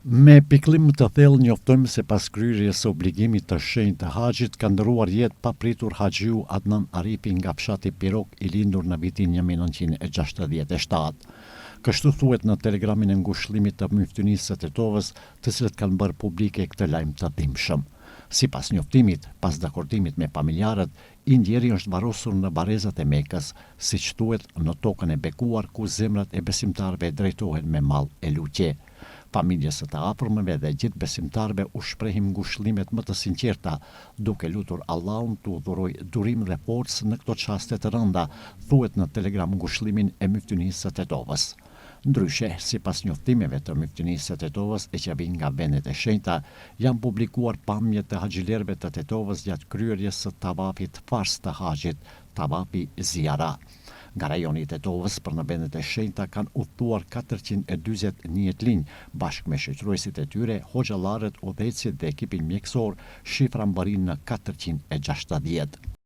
Me pikëllim të thellë njoftojmë se pas kryerjes së obligimit të shenjtë të haxhit ka ndëruar jetë pa pritur haxhiu Adnan Aripi nga fshati Pirok, i lindur në vitin 1967. Kështu thuhet në telegramin e ngushëllimit të Myftënisë së Tetovës, të cilët kanë bërë publike këtë lajm të dhimbshëm. Sipas njoftimit, pas dakordimit me familjarët, i ndjeri është varrosur në barezat e Mekës, siç thuhet në tokën e bekuar ku zemrat e besimtarëve drejtohen me mall e lutje. Familjes së të afërmëve dhe gjithë besimtarëve u shprehim ngushëllimet më të sinqerta, duke lutur Allahun t'u dhurojë durim dhe forcë në këto çaste të rënda, thuhet në telegram ngushëllimin e Myftënisë së Tetovës. Ndryshe, sipas njoftimeve të Myftënisë së Tetovës e që vijnë nga vendet e shenjta, janë publikuar pamjet të haxhilerëve të Tetovës gjatë kryerjes së tavafit fars të haxhit, tavafi ziara. Nga rajoni i Tetovës për në vendet e shenjta kanë udhëtuar 441 jetlinj, bashkë me shoqëruesit e tyre, hoxhallarët, udhëheqësit dhe ekipin mjekësor, shifra mbërrin në 460.